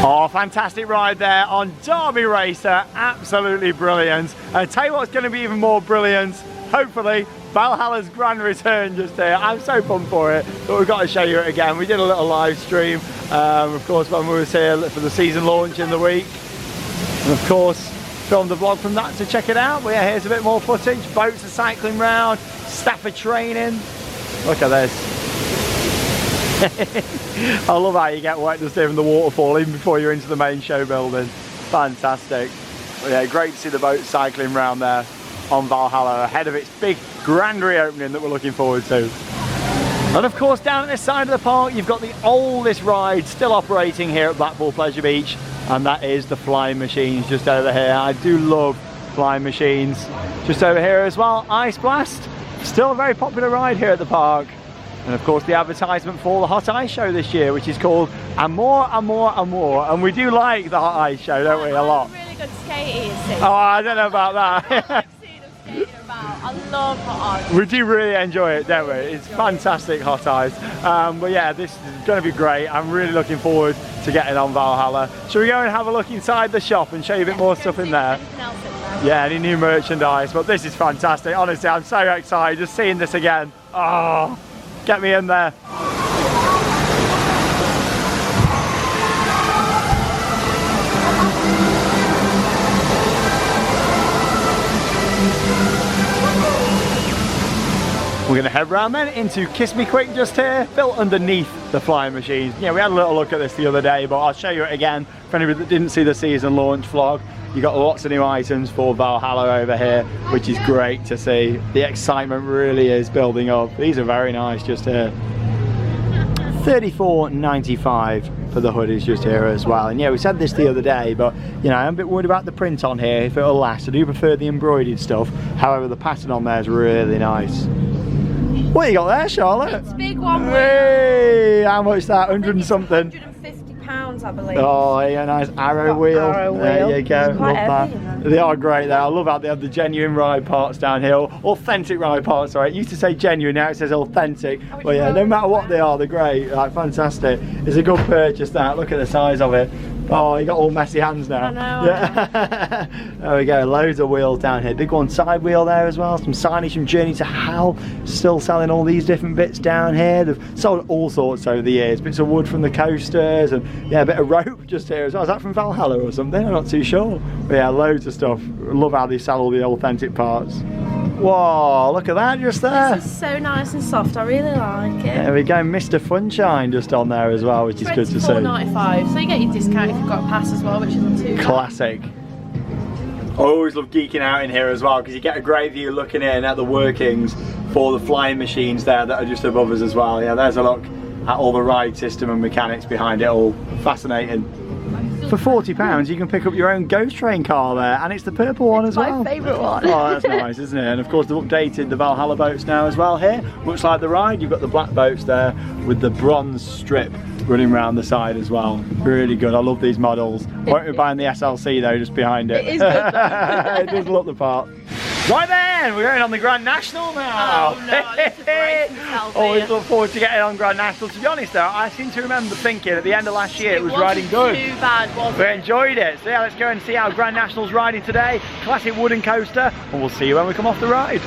Oh, fantastic ride there on Derby Racer, absolutely brilliant. And I tell you what's going to be even more brilliant, hopefully, Valhalla's grand return just here. I'm so pumped for it, but we've got to show you it again. We did a little live stream, of course, when we was here for the season launch in the week. And of course, filmed the vlog from that to check it out. But yeah, here's a bit more footage. Boats are cycling round, staff are training. Look at this. I love how you get wet just here in the waterfall even before you're into the main show building. Fantastic. But yeah, great to see the boat cycling around there on Valhalla ahead of its big grand reopening that we're looking forward to. And of course down at this side of the park you've got the oldest ride still operating here at Blackpool Pleasure Beach, and that is the flying machines just over here. I do love flying machines. Just over here as well, Ice Blast, still a very popular ride here at the park. And of course the advertisement for the Hot Ice Show this year, which is called Amor, Amor, Amor. And we do like the Hot Ice Show, don't we, a lot? I'm really good skater, you see. Oh, I don't know about that. I've seen them skating about. I love Hot Ice. We do really enjoy it, don't we? It's fantastic Hot Ice. But yeah, this is going to be great. I'm really looking forward to getting on Valhalla. Shall we go and have a look inside the shop and show you a bit more stuff in there? Yeah, any new merchandise. But this is fantastic. Honestly, I'm so excited just seeing this again. Oh. Get me in there. We're going to head round then into Kiss Me Quick just here, built underneath the flying machines. Yeah, we had a little look at this the other day, but I'll show you it again for anybody that didn't see the season launch vlog. You got lots of new items for Valhalla over here, which is great to see. The excitement really is building up. These are very nice just here. $34.95 for the hoodies just here as well. And yeah, we said this the other day, but you know, I'm a bit worried about the print on here, if it'll last. I do prefer the embroidered stuff. However, the pattern on there is really nice. What you got there, Charlotte? It's a big one. Hey, how much is that? 100 and something? £150, I believe. Oh, yeah, nice arrow wheel. Arrow wheel. There you go. It's quite Love heavy, that. They are great there. I love how they have the genuine ride parts down here. Authentic ride parts, sorry. It used to say genuine, now it says authentic. Well, yeah, no matter what they are, they're great. Like, fantastic. It's a good purchase, that. Look at the size of it. Oh, you got all messy hands now. I know. Yeah. There we go. Loads of wheels down here. Big one side wheel there as well. Some signage from Journey to Hell. Still selling all these different bits down here. They've sold all sorts over the years. Bits of wood from the coasters and yeah, a bit of rope just here as well. Is that from Valhalla or something? I'm not too sure. But yeah, loads of stuff. Love how they sell all the authentic parts. Whoa, look at that just there. This is so nice and soft. I really like it. There we go. Mr. Funshine just on there as well, which is good to see. $24.95. So you get your discount if you've got a pass as well, which isn't too bad. Classic. I always love geeking out in here as well because you get a great view looking in at the workings for the flying machines there that are just above us as well. Yeah, there's a look at all the ride system and mechanics behind it all. Fascinating. For £40 you can pick up your own ghost train car there, and it's the purple one as well. My favourite one. Oh, that's nice, isn't it? And of course they've updated the Valhalla boats now as well here. Much like the ride, you've got the black boats there with the bronze strip running around the side as well. Really good, I love these models. Won't be buying the SLC though, just behind it. It is good though. It does look the part. Right then, we're going on the Grand National now. Oh no, I need to brace myself. Always look forward to getting on Grand National. To be honest though, I seem to remember thinking at the end of last year it was riding good. Too bad, was We it? enjoyed it. So yeah, let's go and see how Grand National's riding today. Classic wooden coaster, and we'll see you when we come off the ride.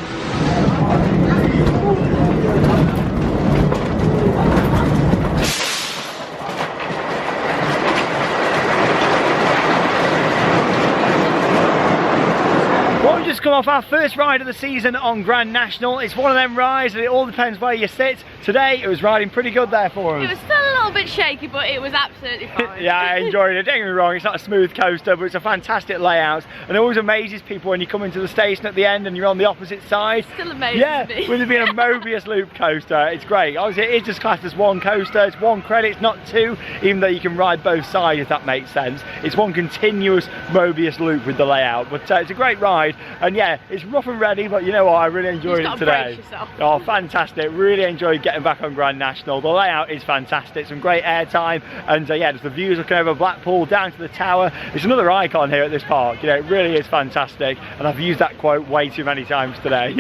Just come off our first ride of the season on Grand National. It's one of them rides and it all depends where you sit. Today it was riding pretty good there for us. It was still a little bit shaky, but it was absolutely fine. Yeah, I enjoyed it. Don't get me wrong, it's not a smooth coaster, but it's a fantastic layout, and it always amazes people when you come into the station at the end and you're on the opposite side. Still amazing. Yeah, me. with it being a Mobius loop coaster, it's great. Obviously it is just classed as one coaster, it's one credit, it's not two, even though you can ride both sides if that makes sense. It's one continuous Mobius loop with the layout, but it's a great ride, and yeah, it's rough and ready, but you know what, I really enjoyed it today. Brace yourself. Oh, fantastic, really enjoyed getting back on Grand National. The layout is fantastic, some great airtime, and yeah, just the views looking over Blackpool down to the tower. It's another icon here at this park, you know, it really is fantastic, and I've used that quote way too many times today.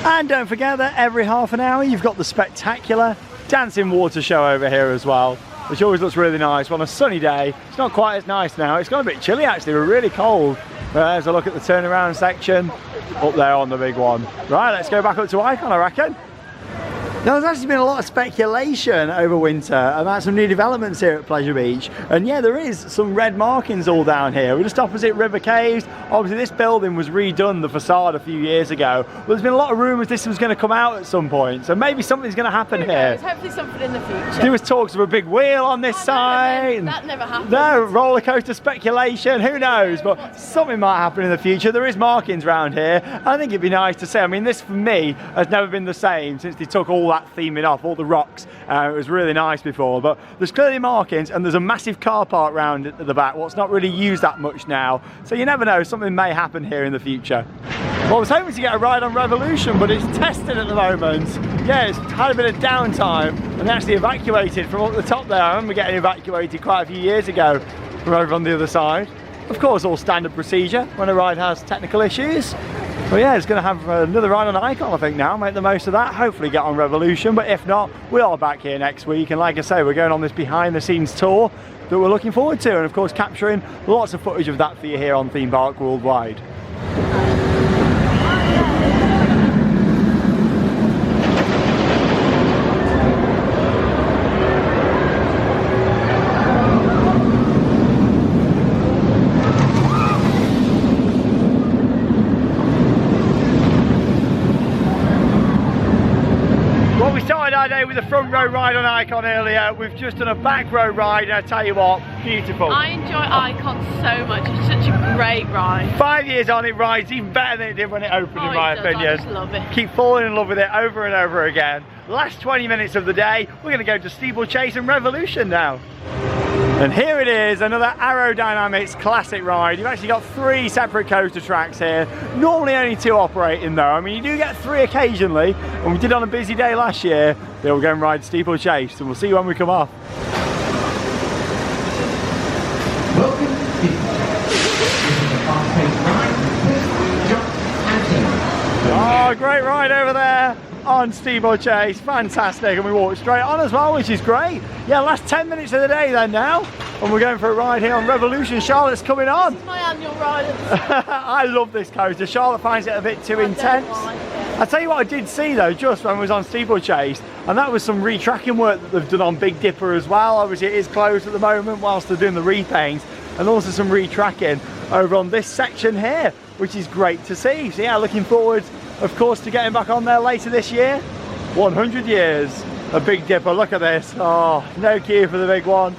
And don't forget that every half an hour you've got the spectacular dancing water show over here as well, which always looks really nice. On a sunny day, it's not quite as nice now. It's got a bit chilly actually, we're really cold. There's a look at the turnaround section up there on the big one. Right, let's go back up to Icon, I reckon. Now, there's actually been a lot of speculation over winter about some new developments here at Pleasure Beach, and yeah, there is some red markings all down here. We're just opposite River Caves. Obviously this building was redone, the facade, a few years ago, but there's been a lot of rumours this was going to come out at some point, so maybe something's going to happen here. Hopefully something in the future. There was talks of a big wheel on this side. That never happened. No, roller coaster speculation, who knows, but something might happen in the future. There is markings around here. I think it'd be nice to see. I mean, this for me has never been the same since they took all that theming off, all the rocks. It was really nice before, but there's clearly markings, and there's a massive car park round at the back, what's not really used that much now, so you never know, something may happen here in the future. Well, I was hoping to get a ride on Revolution, but it's tested at the moment. Yeah, it's had a bit of downtime, and they actually evacuated from up the top there. I remember getting evacuated quite a few years ago from over on the other side. Of course, all standard procedure when a ride has technical issues. But yeah, it's going to have another ride on Icon, I think, now. Make the most of that, hopefully get on Revolution, but if not, we are back here next week, and like I say, we're going on this behind-the-scenes tour that we're looking forward to, and of course capturing lots of footage of that for you here on Theme Park Worldwide. Our day with a front row ride on Icon earlier. We've just done a back row ride, and I tell you what, beautiful. I enjoy Icon so much, it's such a great ride. 5 years on, it rides even better than it did when it opened, in my opinion. I just love it. Keep falling in love with it over and over again. Last 20 minutes of the day, we're going to go to Steeplechase and Revolution now. And here it is, another Aerodynamics classic ride. You've actually got 3 separate coaster tracks here. Normally only 2 operating though. I mean, you do get 3 occasionally, and we did on a busy day last year. Then we'll go and ride Steeplechase, and we'll see you when we come off. Welcome to Steeplechase. This is a fast-paced ride. Jump and turn. Oh, great ride over there on Steeplechase, fantastic, and we walked straight on as well, which is great. Yeah, last 10 minutes of the day then now, and we're going for a ride here on Revolution. Charlotte's coming on. This is my annual ride. I love this coaster. Charlotte finds it a bit too intense. I tell you what I did see though, just when I was on Steeplechase, and that was some retracking work that they've done on Big Dipper as well. Obviously it is closed at the moment whilst they're doing the repaints, and also some retracking over on this section here, which is great to see. So yeah, looking forward of course to getting back on there later this year. 100 years of Big Dipper, look at this. Oh, no queue for the big one.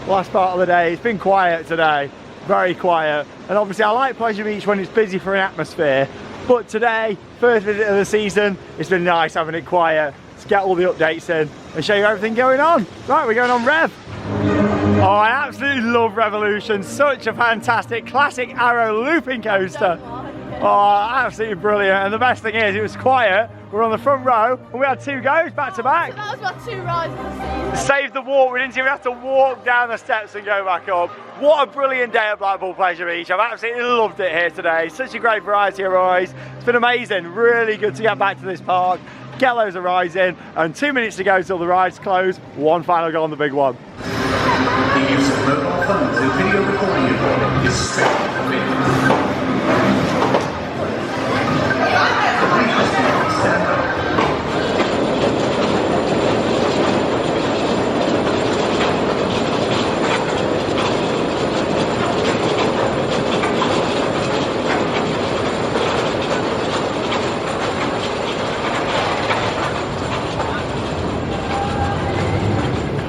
Last part of the day, it's been quiet today, very quiet. and obviously I like Pleasure Beach when it's busy for an atmosphere, but today, first visit of the season, it's been nice having it quiet to get all the updates in and show you everything going on. Right, we're going on Rev. Oh, I absolutely love Revolution. Such a fantastic classic arrow looping coaster. Oh, absolutely brilliant. And the best thing is, it was quiet. We're on the front row and we had 2 goes back to back. So that was my 2 rides of the season. Saved the walk. We didn't even have to walk down the steps and go back up. What a brilliant day at Blackpool Pleasure Beach. I've absolutely loved it here today. Such a great variety of rides. It's been amazing. Really good to get back to this park. Get loads of rides in, and 2 minutes to go till the rides close. One final go on the big one. The use of mobile phones and video recording equipment is strictly forbidden.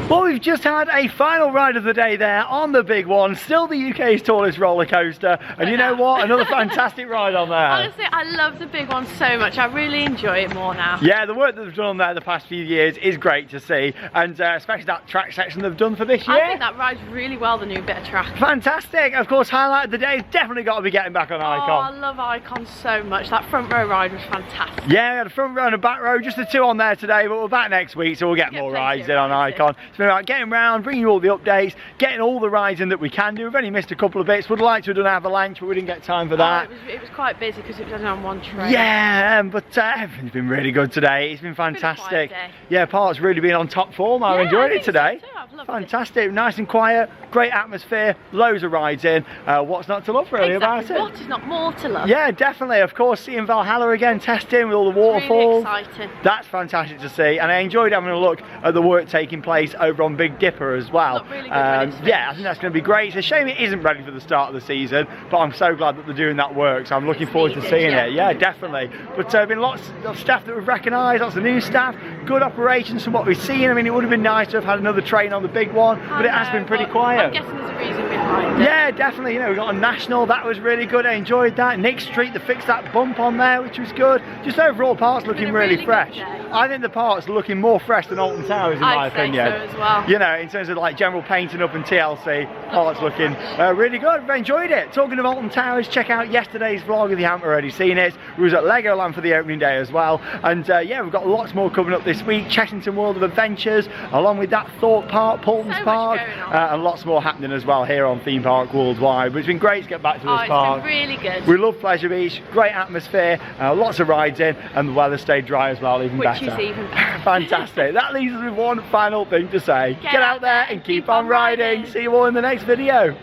Well, we've just had a final ride of the day there on the big one, still the UK's tallest roller coaster, and you know what, another fantastic ride on there. Honestly, I love the big one so much. I really enjoy it more now. Yeah, the work that they've done on there the past few years is great to see, and especially that track section they've done for this year. I think that rides really well, the new bit of track. Fantastic. Of course, highlight of the day, definitely got to be getting back on Icon. Oh, I love Icon so much. That front row ride was fantastic. Yeah, we had a front row and a back row, just the 2 on there today, but we're back next week, so we'll get more rides in on Icon. It's been about getting round, bringing you all the updates, getting all the rides in that we can do. We've only missed a couple of bits. Would have liked to have done Avalanche, but we didn't get time for that. It was quite busy because it was only on one train. Yeah, but everything's been really good today. It's been fantastic. It's been a quiet day. Yeah, Park's really been on top form. I've enjoyed it today. So too. I've loved Fantastic, nice and quiet, great atmosphere, loads of rides in. What's not to love really about it? What is not more to love? Yeah, definitely. Of course, seeing Valhalla again, testing with all the waterfalls. Really exciting. That's fantastic to see, and I enjoyed having a look at the work taking place over on Big Dipper as well. Look really good when it's Yeah, I think that's going to be great. It's a shame it isn't ready for the start of the season, but I'm so glad that they're doing that work, so I'm looking forward to seeing it. Yeah, definitely. But there have been lots of staff that we've recognised, lots of new staff, good operations from what we've seen. I mean, it would have been nice to have had another train on the big one, but it has been pretty quiet. I'm guessing there's a reason behind it. Yeah, definitely. You know, we got a national, that was really good. I enjoyed that. Nick Street, they fixed that bump on there, which was good. Just overall, park's looking really fresh. I think the park's looking more fresh than Alton Towers in my opinion. I'd say so as well. You know, in terms of like general painting up and TLC, park's looking really good. I've enjoyed it. Talking of Alton Towers, check out yesterday's vlog if you haven't already seen it. We was at Legoland for the opening day as well, and yeah, we've got lots more coming up this week. Chessington World of Adventures, along with that Thorpe Park, Paulton's Park, and lots more happening as well here on Theme Park Worldwide. But it's been great to get back to this park. It's been really good. We love Pleasure Beach, great atmosphere, lots of rides in, and the weather stayed dry as well, even better. Which is even better. Fantastic. That leaves us with one final thing to say. Get out there and keep on riding. See you all in the next video.